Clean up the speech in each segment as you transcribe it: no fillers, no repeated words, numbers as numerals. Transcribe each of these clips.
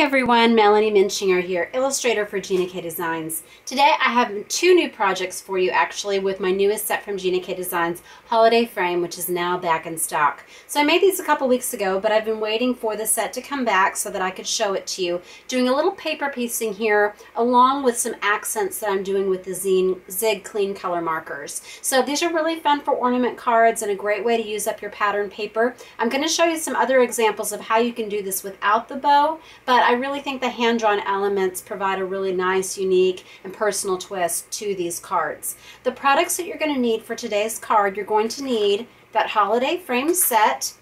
everyone, Melanie Muenchinger here, illustrator for Gina K Designs. Today I have two new projects for you actually with my newest set from Gina K Designs, Holiday Frame, which is now back in stock. So I made these a couple weeks ago, but I've been waiting for the set to come back so that I could show it to you. Doing a little paper piecing here along with some accents that I'm doing with the Zig Clean Color markers. So these are really fun for ornament cards and a great way to use up your pattern paper. I'm going to show you some other examples of how you can do this without the bow, but I really think the hand-drawn elements provide a really nice, unique, and personal twist to these cards. The products that you're going to need for today's card, you're going to need that holiday frame set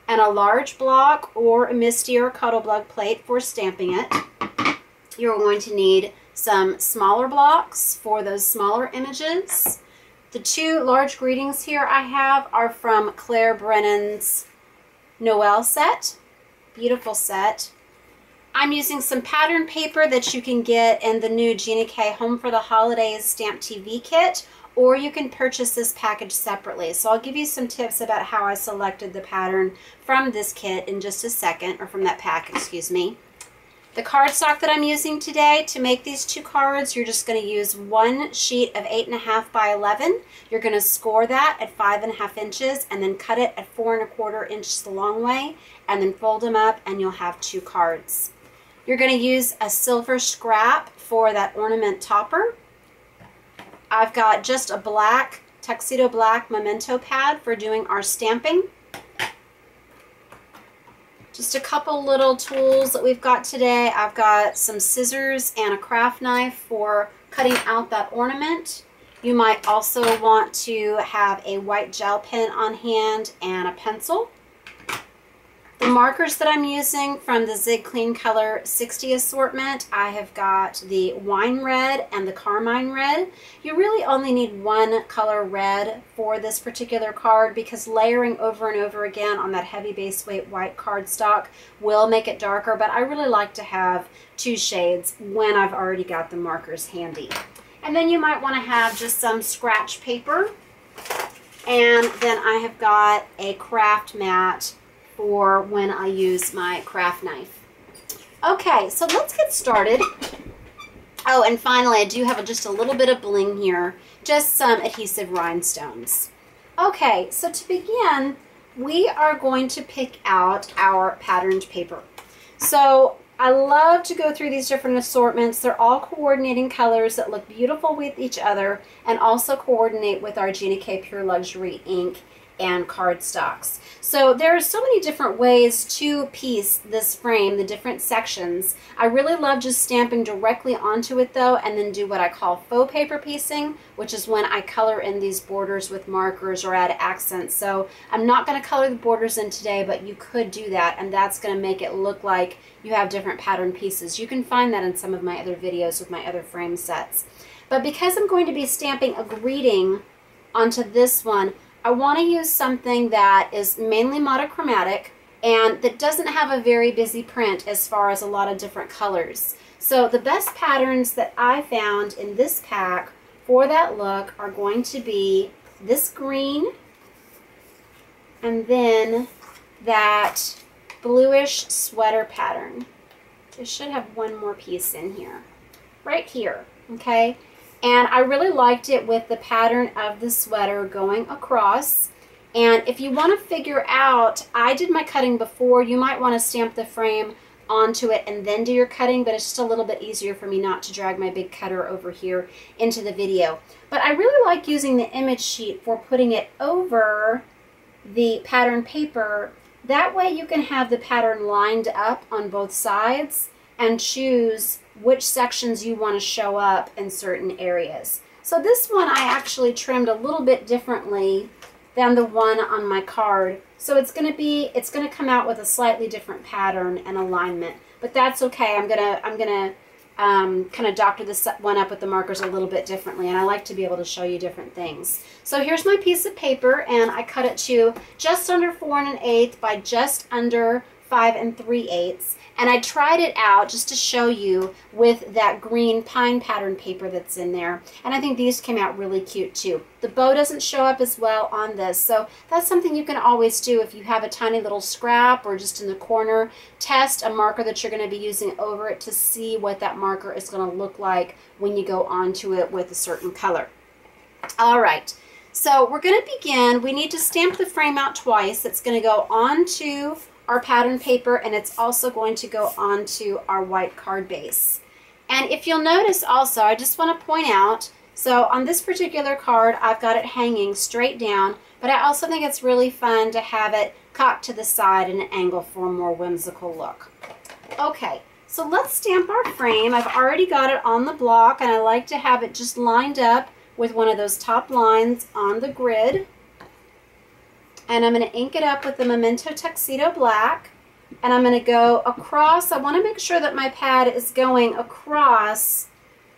and a large block or a Misty or Cuddle Block plate for stamping it. You're going to need some smaller blocks for those smaller images. The two large greetings here I have are from Claire Brennan's Noel set. Beautiful set. I'm using some pattern paper that you can get in the new Gina K Home for the Holidays Stamp TV kit, or you can purchase this package separately. So I'll give you some tips about how I selected the pattern from this kit in just a second, or from that pack, excuse me. The cardstock that I'm using today to make these two cards, you're just going to use one sheet of 8.5 by 11. You're going to score that at 5.5 inches and then cut it at 4.25 inches the long way, and then fold them up and you'll have two cards. You're going to use a silver scrap for that ornament topper. I've got just a black, Tuxedo Black Memento pad for doing our stamping. Just a couple little tools that we've got today. I've got some scissors and a craft knife for cutting out that ornament. You might also want to have a white gel pen on hand and a pencil. The markers that I'm using from the Zig Clean Color 60 assortment, I have got the wine red and the Carmine red. You really only need one color red for this particular card because layering over and over again on that heavy base weight white cardstock will make it darker, but I really like to have two shades when I've already got the markers handy. And then you might want to have just some scratch paper, and then I have got a craft mat for when I use my craft knife. Okay, so let's get started. Oh, and finally, I do have just a little bit of bling here, just some adhesive rhinestones. Okay, so to begin, we are going to pick out our patterned paper. So I love to go through these different assortments. They're all coordinating colors that look beautiful with each other and also coordinate with our Gina K Pure Luxury ink and cardstocks. So there are so many different ways to piece this frame, the different sections. I really love just stamping directly onto it though, and then do what I call faux paper piecing, which is when I color in these borders with markers or add accents. So I'm not going to color the borders in today, but you could do that, and that's going to make it look like you have different pattern pieces. You can find that in some of my other videos with my other frame sets. But because I'm going to be stamping a greeting onto this one, I want to use something that is mainly monochromatic and that doesn't have a very busy print as far as a lot of different colors. So the best patterns that I found in this pack for that look are going to be this green and then that bluish sweater pattern. I should have one more piece in here, right here, okay? And I really liked it with the pattern of the sweater going across. And if you want to figure out, I did my cutting before, you might want to stamp the frame onto it and then do your cutting, but it's just a little bit easier for me not to drag my big cutter over here into the video. But I really like using the image sheet for putting it over the pattern paper. That way you can have the pattern lined up on both sides and choose which sections you want to show up in certain areas. So this one I actually trimmed a little bit differently than the one on my card. So it's going to come out with a slightly different pattern and alignment, but that's okay. I'm gonna kind of doctor this one up with the markers a little bit differently, and I like to be able to show you different things. So here's my piece of paper, and I cut it to just under 4 1/8 by just under 5 3/8. And I tried it out just to show you with that green pine pattern paper that's in there. And I think these came out really cute too. The bow doesn't show up as well on this, so that's something you can always do if you have a tiny little scrap or just in the corner. Test a marker that you're going to be using over it to see what that marker is going to look like when you go onto it with a certain color. All right, so we're going to begin. We need to stamp the frame out twice. It's going to go onto our pattern paper, and it's also going to go onto our white card base. And if you'll notice also, I just want to point out, so on this particular card, I've got it hanging straight down, but I also think it's really fun to have it cocked to the side in an angle for a more whimsical look. Okay, so let's stamp our frame. I've already got it on the block, and I like to have it just lined up with one of those top lines on the grid. And I'm going to ink it up with the Memento Tuxedo Black, and I'm going to go across. I want to make sure that my pad is going across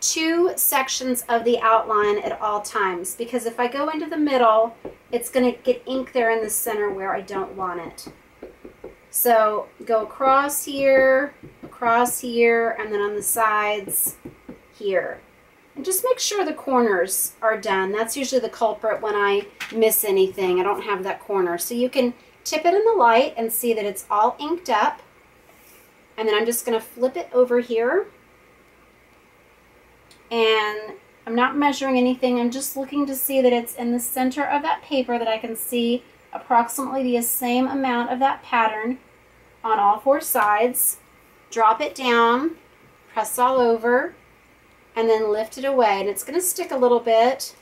2 sections of the outline at all times, because if I go into the middle, it's going to get ink there in the center where I don't want it. So go across here, and then on the sides here. And just make sure the corners are done. That's usually the culprit when I miss anything. I don't have that corner. So you can tip it in the light and see that it's all inked up. And then I'm just going to flip it over here. And I'm not measuring anything. I'm just looking to see that it's in the center of that paper, that I can see approximately the same amount of that pattern on all 4 sides. Drop it down, press all over, and then lift it away. And it's going to stick a little bit,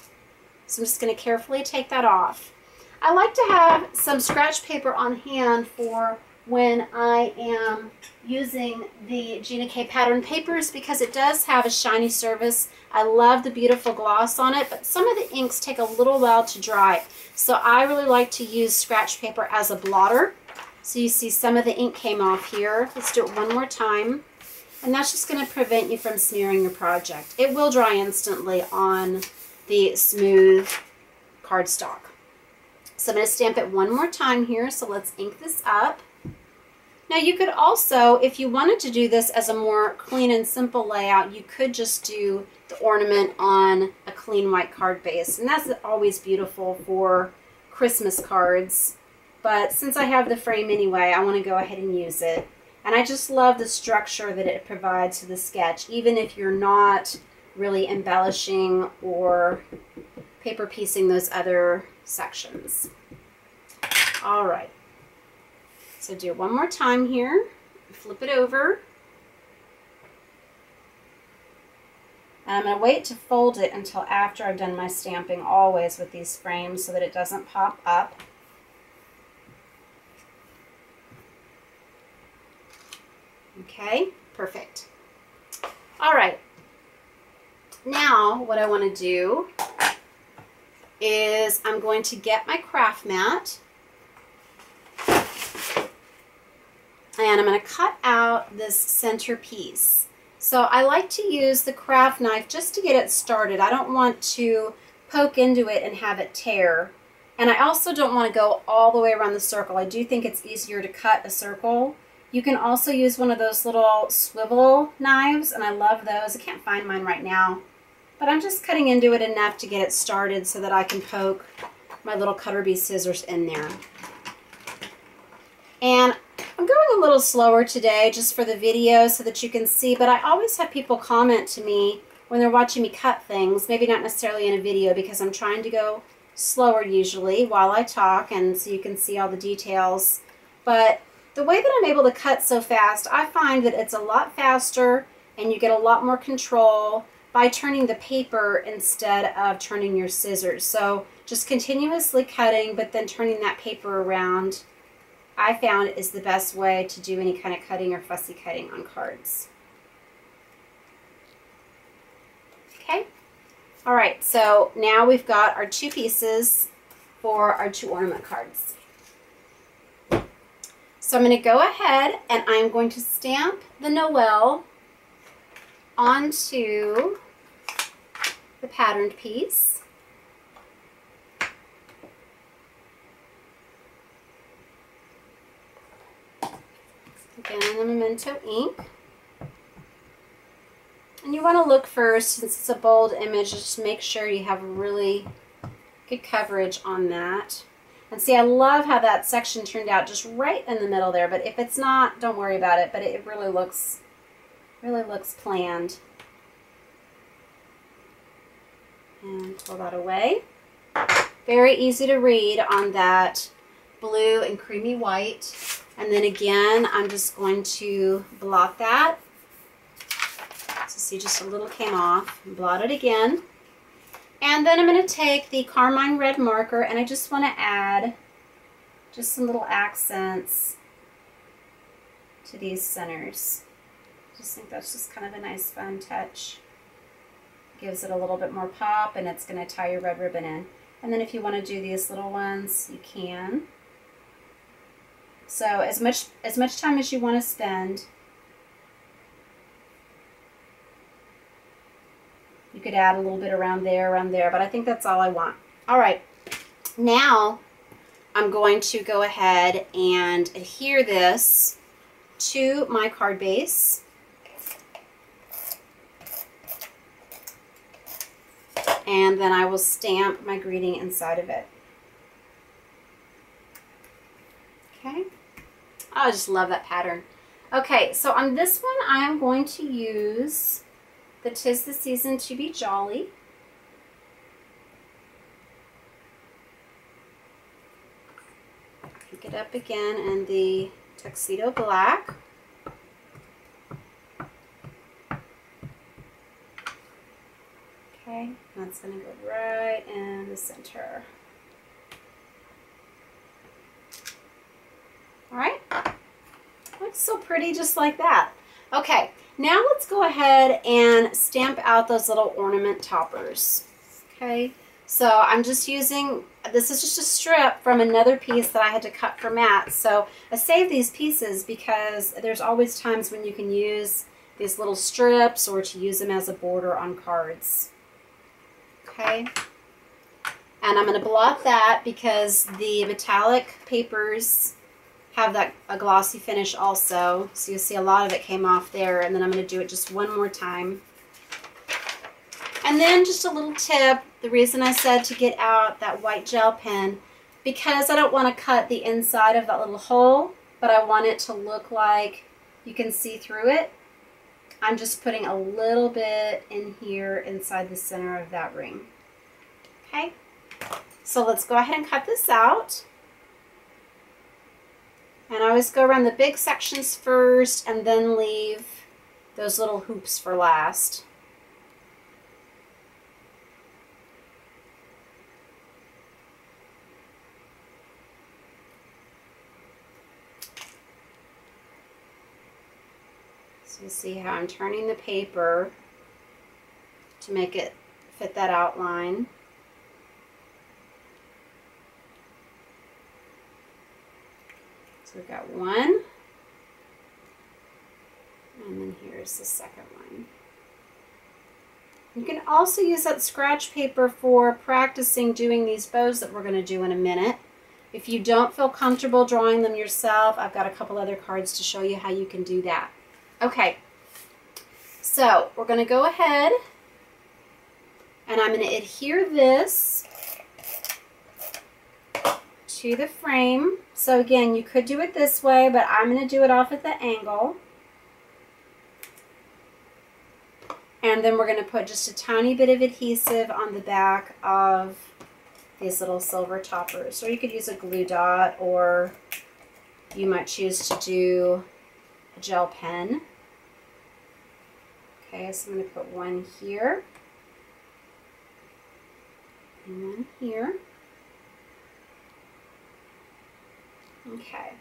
so I'm just going to carefully take that off. I like to have some scratch paper on hand for when I am using the Gina K pattern papers, because it does have a shiny surface. I love the beautiful gloss on it, but some of the inks take a little while to dry. So I really like to use scratch paper as a blotter. So you see some of the ink came off here. Let's do it one more time. And that's just going to prevent you from smearing your project. It will dry instantly on the smooth cardstock. So I'm going to stamp it one more time here. So let's ink this up. Now you could also, if you wanted to do this as a more clean and simple layout, you could just do the ornament on a clean white card base. And that's always beautiful for Christmas cards. But since I have the frame anyway, I want to go ahead and use it. And I just love the structure that it provides to the sketch, even if you're not really embellishing or paper piecing those other sections. All right. So do it one more time here. Flip it over. And I'm going to wait to fold it until after I've done my stamping, always with these frames, so that it doesn't pop up. Okay, perfect. All right. Now what I want to do is I'm going to get my craft mat, and I'm going to cut out this center piece. So I like to use the craft knife just to get it started. I don't want to poke into it and have it tear. And I also don't want to go all the way around the circle. I do think it's easier to cut a circle. You can also use one of those little swivel knives, and I love those. I can't find mine right now. But I'm just cutting into it enough to get it started so that I can poke my little cutter bee scissors in there. And I'm going a little slower today just for the video so that you can see, but I always have people comment to me when they're watching me cut things, maybe not necessarily in a video, because I'm trying to go slower usually while I talk, and so you can see all the details. But the way that I'm able to cut so fast, I find that it's a lot faster and you get a lot more control by turning the paper instead of turning your scissors. So just continuously cutting, but then turning that paper around, I found is the best way to do any kind of cutting or fussy cutting on cards. Okay. All right, so now we've got our 2 pieces for our 2 ornament cards. So I'm going to go ahead and I'm going to stamp the Noel onto the patterned piece. Again, in the Memento ink. And you want to look first, since it's a bold image, just make sure you have really good coverage on that. And see, I love how that section turned out just right in the middle there, but if it's not, don't worry about it, but it really looks planned. And pull that away. Very easy to read on that blue and creamy white. And then again, I'm just going to blot that. So see, just a little came off. Blot it again. And then I'm going to take the Carmine red marker, and I just want to add just some little accents to these centers. I just think that's just kind of a nice fun touch. Gives it a little bit more pop, and it's going to tie your red ribbon in. And then if you want to do these little ones, you can. So as much time as you want to spend. You could add a little bit around there, but I think that's all I want. All right, now I'm going to go ahead and adhere this to my card base. And then I will stamp my greeting inside of it. Okay, I just love that pattern. Okay, so on this one, I am going to use the 'Tis the Season to Be Jolly. Pick it up again in the Tuxedo Black. Okay, that's going to go right in the center. All right, looks so pretty just like that. Okay, now let's go ahead and stamp out those little ornament toppers. Okay, so I'm just using, this is just a strip from another piece that I had to cut for Matt. So I saved these pieces because there's always times when you can use these little strips or to use them as a border on cards. Okay, and I'm going to blot that because the metallic papers have that a glossy finish also, so you'll see a lot of it came off there. And then I'm going to do it just one more time. And then just a little tip, the reason I said to get out that white gel pen, because I don't want to cut the inside of that little hole, but I want it to look like you can see through it. I'm just putting a little bit in here inside the center of that ring. Okay, so let's go ahead and cut this out. And I always go around the big sections first and then leave those little hoops for last. So you see how I'm turning the paper to make it fit that outline. So we've got one, and then here's the second one. You can also use that scratch paper for practicing doing these bows that we're going to do in a minute. If you don't feel comfortable drawing them yourself, I've got a couple other cards to show you how you can do that. Okay, so we're going to go ahead and I'm going to adhere this to the frame. So again, you could do it this way, but I'm going to do it off at the angle. And then we're going to put just a tiny bit of adhesive on the back of these little silver toppers. Or you could use a glue dot, or you might choose to do a gel pen. Okay, so I'm going to put one here. And one here. Okay,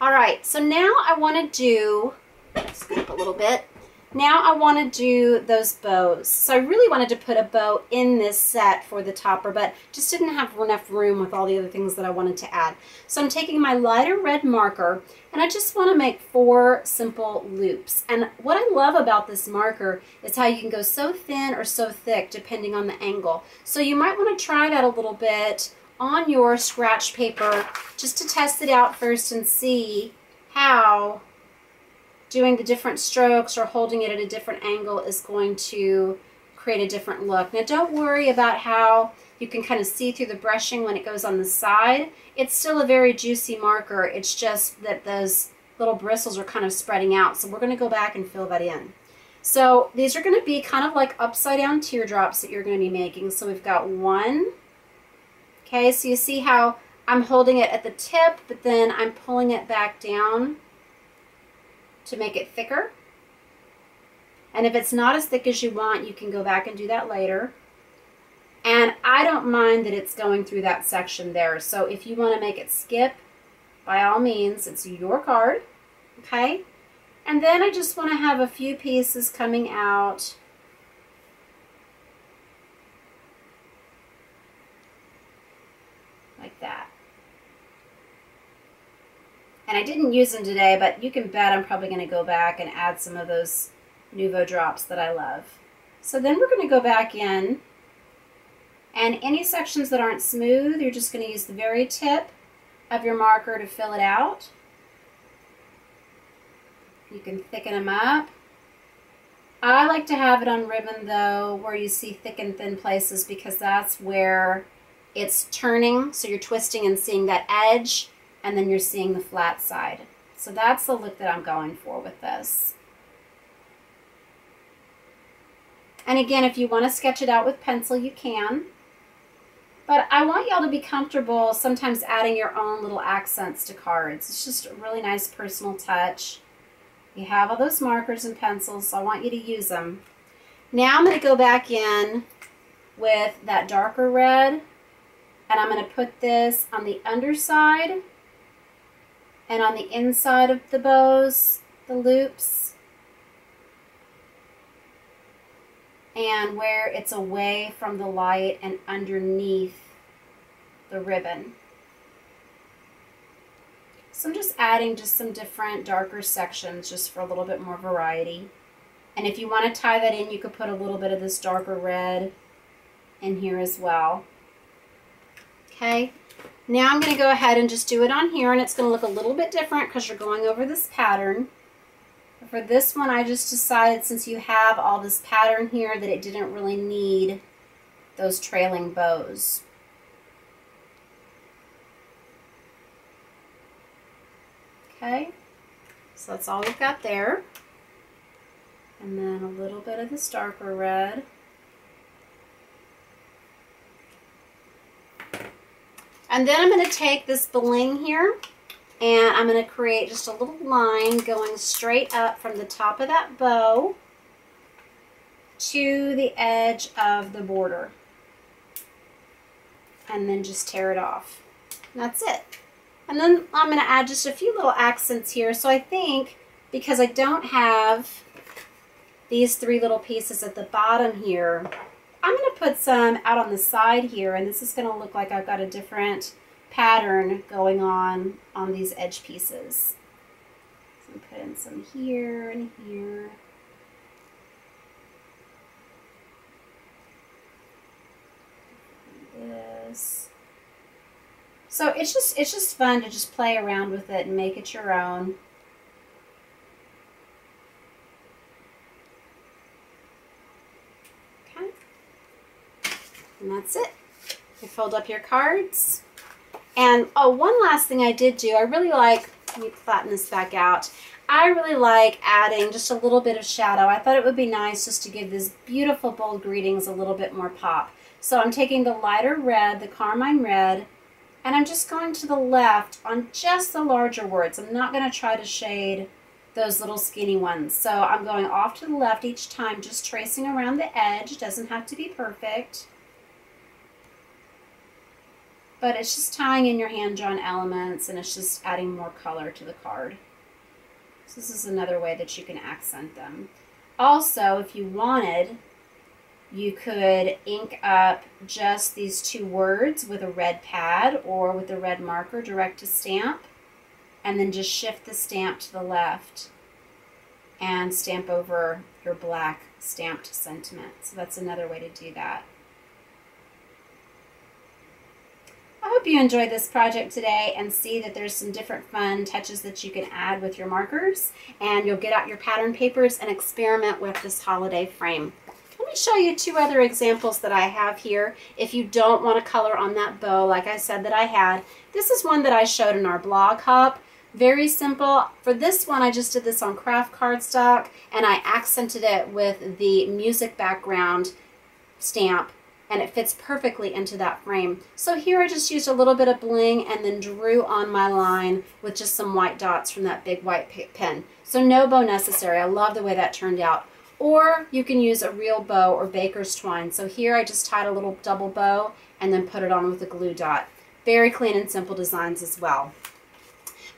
all right, so now I want to do, scoop a little bit, now I want to do those bows. So I really wanted to put a bow in this set for the topper, but just didn't have enough room with all the other things that I wanted to add. So I'm taking my lighter red marker, and I just want to make 4 simple loops. And what I love about this marker is how you can go so thin or so thick depending on the angle. So you might want to try that a little bit on your scratch paper just to test it out first and see how doing the different strokes or holding it at a different angle is going to create a different look. Now don't worry about how you can kind of see through the brushing when it goes on the side. It's still a very juicy marker. It's just that those little bristles are kind of spreading out. So we're going to go back and fill that in. So these are going to be kind of like upside down teardrops that you're going to be making. So we've got one. Okay, so you see how I'm holding it at the tip, but then I'm pulling it back down to make it thicker. And if it's not as thick as you want, you can go back and do that later. And I don't mind that it's going through that section there. So if you want to make it skip, by all means, it's your card. Okay? And then I just want to have a few pieces coming out. Like that. And I didn't use them today, but you can bet I'm probably going to go back and add some of those Nuvo drops that I love. So then we're going to go back in, and any sections that aren't smooth, you're just going to use the very tip of your marker to fill it out. You can thicken them up. I like to have it on ribbon though, where you see thick and thin places, because that's where it's turning, so you're twisting and seeing that edge, and then you're seeing the flat side. So that's the look that I'm going for with this. And again, if you want to sketch it out with pencil, you can. But I want y'all to be comfortable sometimes adding your own little accents to cards. It's just a really nice personal touch. You have all those markers and pencils, so I want you to use them. Now I'm going to go back in with that darker red, and I'm going to put this on the underside and on the inside of the bows, the loops, and where it's away from the light and underneath the ribbon. So I'm just adding just some different darker sections just for a little bit more variety. And if you want to tie that in, you could put a little bit of this darker red in here as well. Okay, now I'm going to go ahead and just do it on here, and it's going to look a little bit different because you're going over this pattern. For this one, I just decided, since you have all this pattern here, that it didn't really need those trailing bows. Okay, so that's all we've got there. And then a little bit of this darker red. And then I'm going to take this bling here, and I'm going to create just a little line going straight up from the top of that bow to the edge of the border. And then just tear it off. And that's it. And then I'm going to add just a few little accents here. So I think, because I don't have these three little pieces at the bottom here, I'm going to put some out on the side here, and this is going to look like I've got a different pattern going on these edge pieces. So I'm put in some here and here. And this. So it's just fun to just play around with it and make it your own. Okay. And that's it. You fold up your cards. And oh, one last thing I did do, I really like, let me flatten this back out. I really like adding just a little bit of shadow. I thought it would be nice just to give this beautiful bold greetings a little bit more pop. So I'm taking the lighter red, the Carmine red, and I'm just going to the left on just the larger words. I'm not going to try to shade those little skinny ones. So I'm going off to the left each time, just tracing around the edge. It doesn't have to be perfect. But it's just tying in your hand-drawn elements, and it's just adding more color to the card. So this is another way that you can accent them. Also, if you wanted, you could ink up just these two words with a red pad or with a red marker direct to stamp, and then just shift the stamp to the left and stamp over your black stamped sentiment. So that's another way to do that. I hope you enjoyed this project today and see that there's some different fun touches that you can add with your markers, and you'll get out your pattern papers and experiment with this holiday frame. Let me show you two other examples that I have here. If you don't want to color on that bow, like I said that I had, this is one that I showed in our blog hub. Very simple. For this one, I just did this on craft cardstock, and I accented it with the music background stamp, and it fits perfectly into that frame. So here I just used a little bit of bling and then drew on my line with just some white dots from that big white pen. So no bow necessary. I love the way that turned out. Or you can use a real bow or baker's twine. So here I just tied a little double bow and then put it on with a glue dot. Very clean and simple designs as well.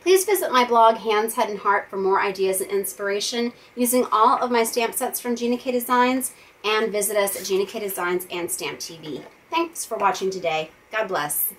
Please visit my blog, Hands, Head, and Heart, for more ideas and inspiration using all of my stamp sets from Gina K Designs, and visit us at Gina K Designs and Stamp TV. Thanks for watching today. God bless.